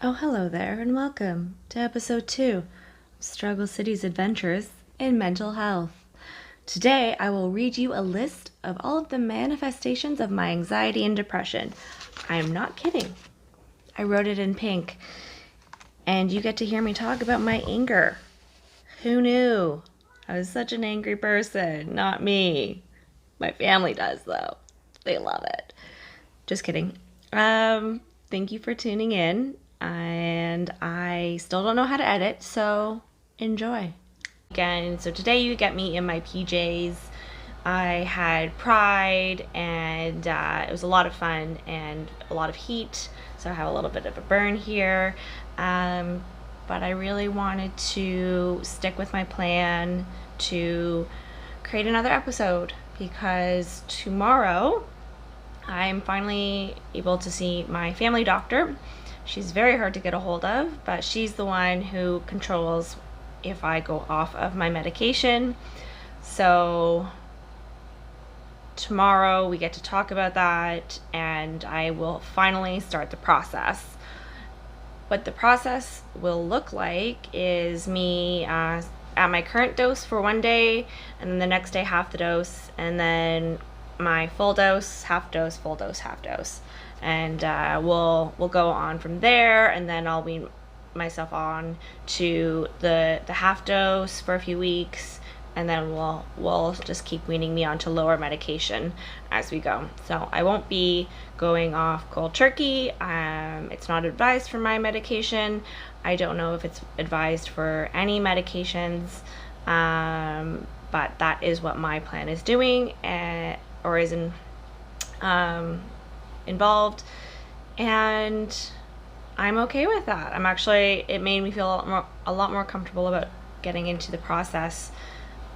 Oh, hello there, and welcome to episode 2 of Struggle City's Adventures in Mental Health. Today, I will read you a list of all of the manifestations of my anxiety and depression. I am not kidding. I wrote it in pink, and you get to hear me talk about my anger. Who knew? I was such an angry person, not me. My family does, though. They love it. Just kidding. Thank you for tuning in. And I still don't know how to edit, so enjoy. Again, so today you get me in my PJs. I had Pride, and it was a lot of fun and a lot of heat, so I have a little bit of a burn here. But I really wanted to stick with my plan to create another episode because tomorrow I'm finally able to see my family doctor. She's very hard to get a hold of, but she's the one who controls if I go off of my medication. So tomorrow we get to talk about that, and I will finally start the process. What the process will look like is me at my current dose for one day, and then the next day half the dose, and then my full dose, half dose, full dose, half dose. And we'll go on from there, and then I'll wean myself on to the half dose for a few weeks, and then we'll just keep weaning me onto lower medication as we go. So I won't be going off cold turkey. It's not advised for my medication. I don't know if it's advised for any medications, but that is what my plan is doing, or is involved, and I'm okay with that. It made me feel a lot more comfortable about getting into the process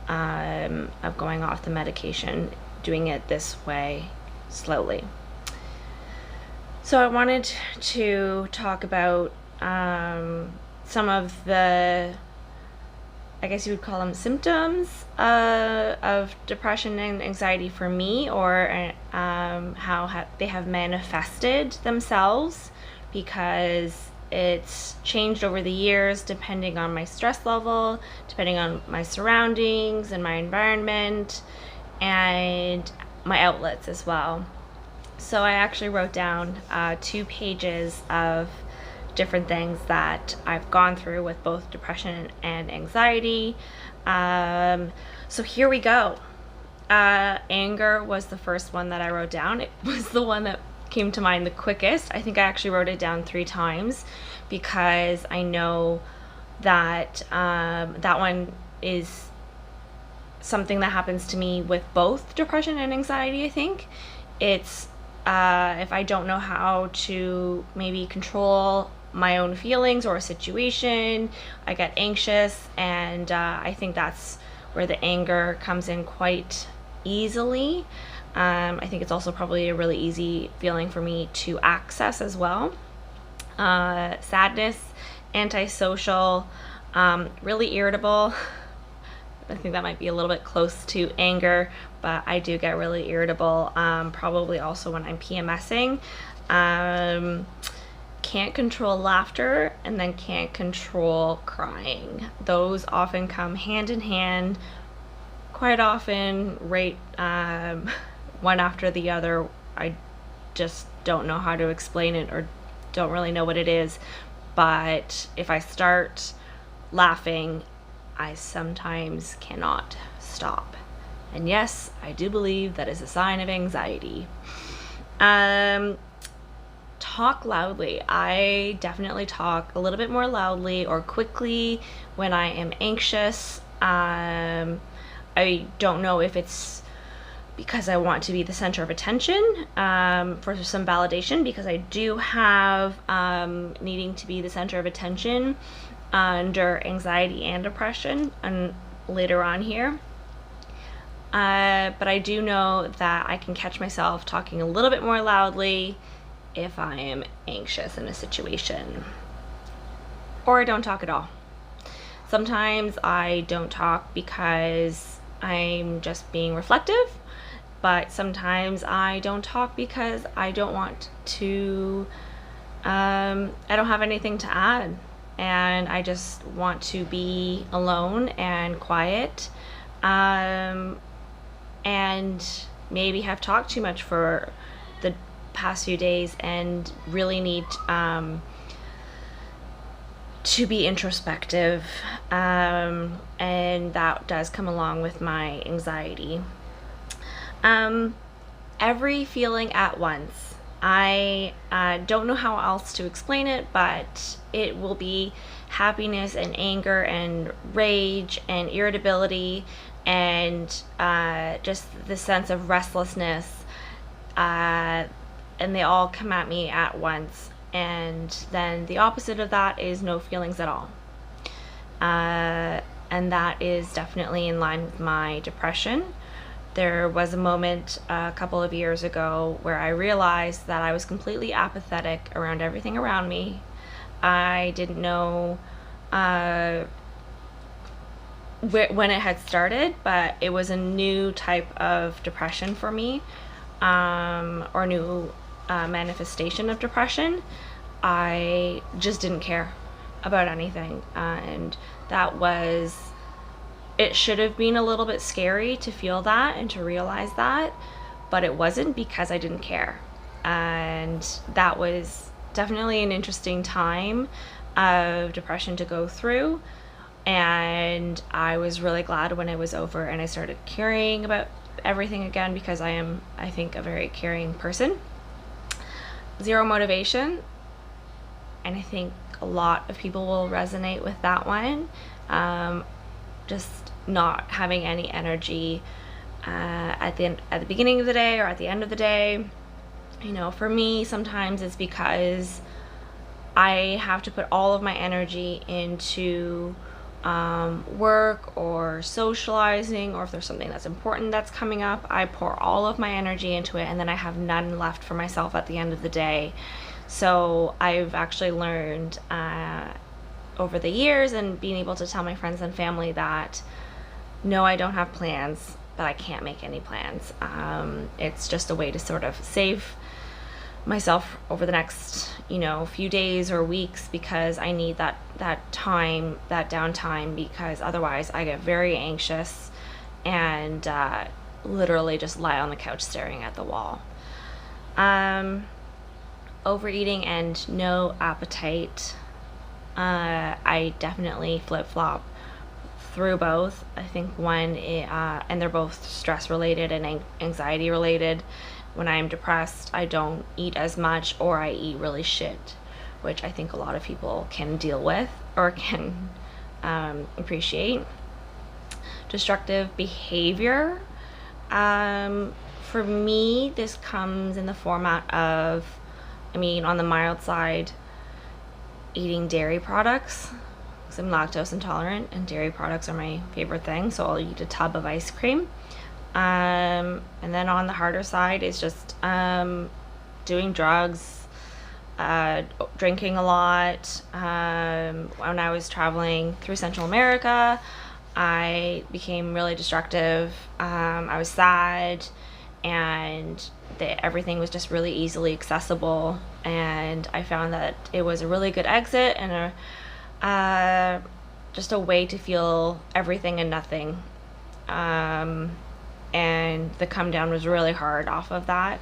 of going off the medication, doing it this way slowly. So I wanted to talk about some of the, I guess you would call them symptoms of depression and anxiety for me, or how they have manifested themselves, because it's changed over the years depending on my stress level, depending on my surroundings and my environment, and my outlets as well. So I actually wrote down 2 pages of different things that I've gone through with both depression and anxiety. So here we go. Anger was the first one that I wrote down. It was the one that came to mind the quickest. I think I actually wrote it down 3 times because I know that that one is something that happens to me with both depression and anxiety. I think it's if I don't know how to maybe control my own feelings or a situation, I get anxious, and I think that's where the anger comes in quite easily. I think it's also probably a really easy feeling for me to access as well. Sadness, antisocial, really irritable. I think that might be a little bit close to anger, but I do get really irritable, probably also when I'm PMSing. Can't control laughter, and then can't control crying. Those often come hand in hand, quite often, right, one after the other. I just don't know how to explain it, or don't really know what it is, but if I start laughing, I sometimes cannot stop. And yes, I do believe that is a sign of anxiety. Talk loudly. I definitely talk a little bit more loudly or quickly when I am anxious. I don't know if it's because I want to be the center of attention, for some validation, because I do have needing to be the center of attention under anxiety and depression, and later on here. But I do know that I can catch myself talking a little bit more loudly if I am anxious in a situation, or I don't talk at all. Sometimes I don't talk because I'm just being reflective, but sometimes I don't talk because I don't want to I don't have anything to add, and I just want to be alone and quiet, and maybe have talked too much for the past few days and really need to be introspective, and that does come along with my anxiety. Every feeling at once. I don't know how else to explain it, but it will be happiness and anger and rage and irritability and just the sense of restlessness, and they all come at me at once. And then the opposite of that is no feelings at all. And that is definitely in line with my depression. There was a moment a couple of years ago where I realized that I was completely apathetic around everything around me. I didn't know when it had started, but it was a new type of depression for me, or new manifestation of depression. I just didn't care about anything, and that was, it should have been a little bit scary to feel that and to realize that, but it wasn't, because I didn't care. And that was definitely an interesting time of depression to go through, and I was really glad when it was over and I started caring about everything again, because I am, I think, a very caring person. Zero motivation, and I think a lot of people will resonate with that one. Just not having any energy at the beginning of the day or at the end of the day. You know, for me, sometimes it's because I have to put all of my energy into work or socializing, or if there's something that's important that's coming up, I pour all of my energy into it, and then I have none left for myself at the end of the day. So I've actually learned over the years, and being able to tell my friends and family that no, I don't have plans, but I can't make any plans. It's just a way to sort of save myself over the next, few days or weeks, because I need that time, that downtime, because otherwise I get very anxious and literally just lie on the couch staring at the wall. Overeating and no appetite. I definitely flip-flop through both. I think one, and they're both stress related and anxiety related. When I'm depressed, I don't eat as much, or I eat really shit, which I think a lot of people can deal with or can appreciate. Destructive behavior. For me, this comes in the format of, on the mild side, eating dairy products, because I'm lactose intolerant and dairy products are my favorite thing, so I'll eat a tub of ice cream. And then on the harder side is just doing drugs, drinking a lot. When I was traveling through Central America, I became really destructive. I was sad, and everything was just really easily accessible, and I found that it was a really good exit and just a way to feel everything and nothing. And the come down was really hard off of that,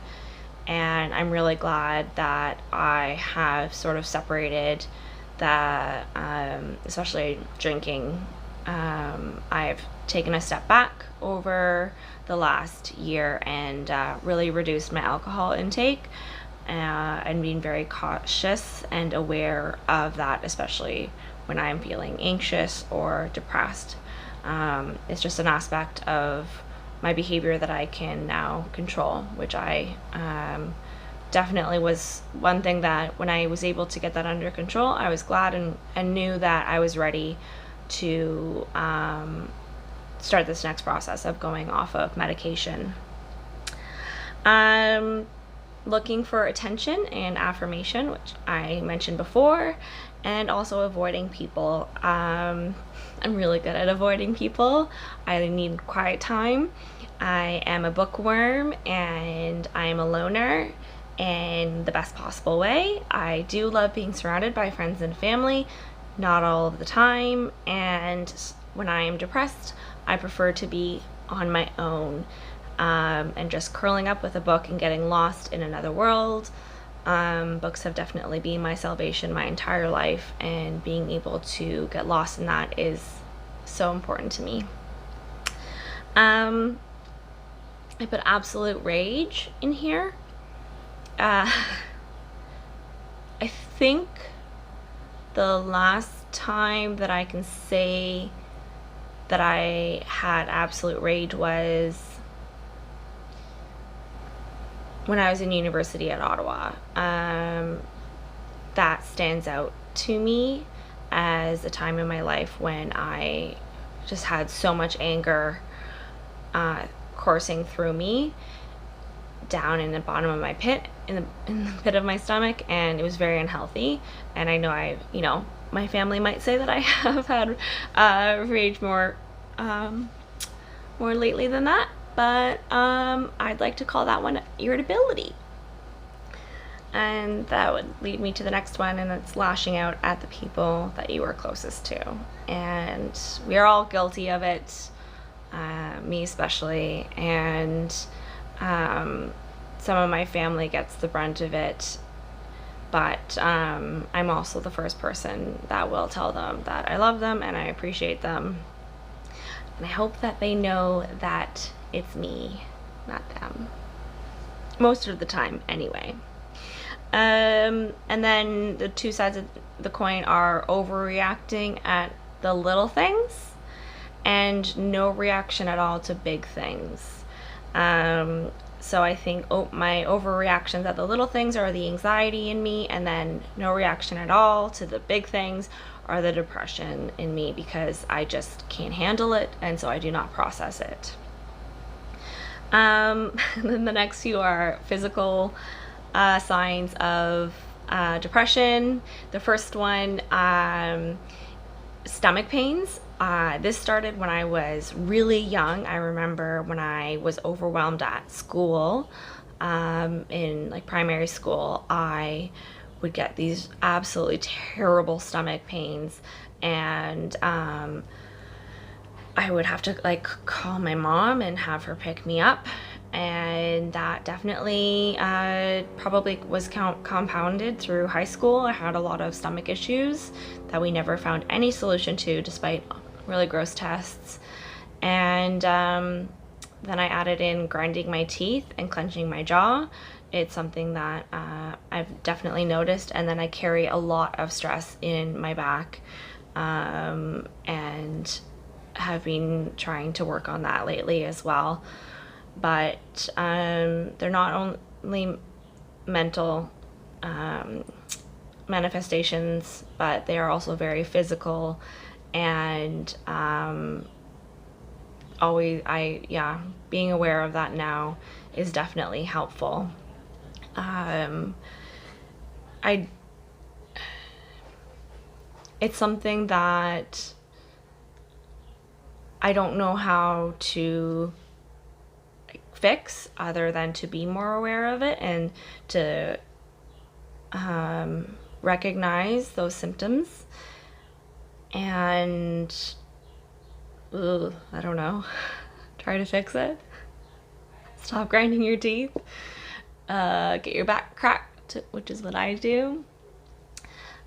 and I'm really glad that I have sort of separated that, especially drinking. I've taken a step back over the last year and really reduced my alcohol intake, and being very cautious and aware of that, especially when I'm feeling anxious or depressed. It's just an aspect of my behavior that I can now control, which I definitely was one thing that when I was able to get that under control, I was glad and knew that I was ready to start this next process of going off of medication. Looking for attention and affirmation, which I mentioned before, and also avoiding people. I'm really good at avoiding people. I need quiet time. I am a bookworm, and I am a loner, in the best possible way. I do love being surrounded by friends and family, not all of the time, and when I am depressed, I prefer to be on my own, and just curling up with a book and getting lost in another world. Books have definitely been my salvation my entire life, and being able to get lost in that is so important to me. I put absolute rage in here. I think the last time that I can say that I had absolute rage was when I was in university at Ottawa. That stands out to me as a time in my life when I just had so much anger coursing through me down in the bottom of my pit, in the pit of my stomach, and it was very unhealthy. And I know my family might say that I have had rage more lately than that, but I'd like to call that one irritability. And that would lead me to the next one, and it's lashing out at the people that you are closest to. And we are all guilty of it, me especially, and some of my family gets the brunt of it, but I'm also the first person that will tell them that I love them and I appreciate them, and I hope that they know that it's me, not them, most of the time anyway. And then the two sides of the coin are overreacting at the little things and no reaction at all to big things. So I think my overreactions at the little things are the anxiety in me, and then no reaction at all to the big things are the depression in me, because I just can't handle it, and so I do not process it. And then the next few are physical signs of depression. The first one, stomach pains. This started when I was really young. I remember when I was overwhelmed at school, in like primary school, I would get these absolutely terrible stomach pains, and I would have to like call my mom and have her pick me up, and that definitely probably was compounded through high school. I had a lot of stomach issues that we never found any solution to, despite really gross tests. And then I added in grinding my teeth and clenching my jaw. It's something that I've definitely noticed, and then I carry a lot of stress in my back, and have been trying to work on that lately as well. But they're not only mental manifestations, but they are also very physical, and being aware of that now is definitely helpful. It's something that I don't know how to fix other than to be more aware of it and to recognize those symptoms, and I don't know, try to fix it. Stop grinding your teeth, get your back cracked, which is what I do.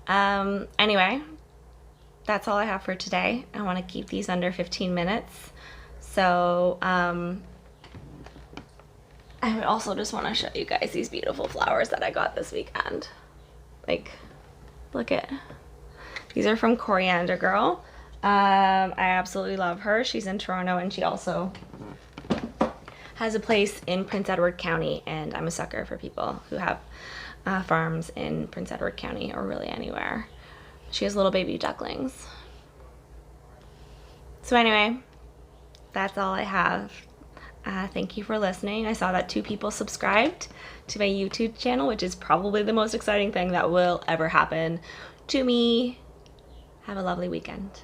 Anyway, that's all I have for today. I want to keep these under 15 minutes. So I would also just want to show you guys these beautiful flowers that I got this weekend. Like, look at, these are from Coriander Girl. I absolutely love her. She's in Toronto, and she also has a place in Prince Edward County, and I'm a sucker for people who have farms in Prince Edward County, or really anywhere. She has little baby ducklings. So anyway, that's all I have. Thank you for listening. I saw that 2 people subscribed to my YouTube channel, which is probably the most exciting thing that will ever happen to me. Have a lovely weekend.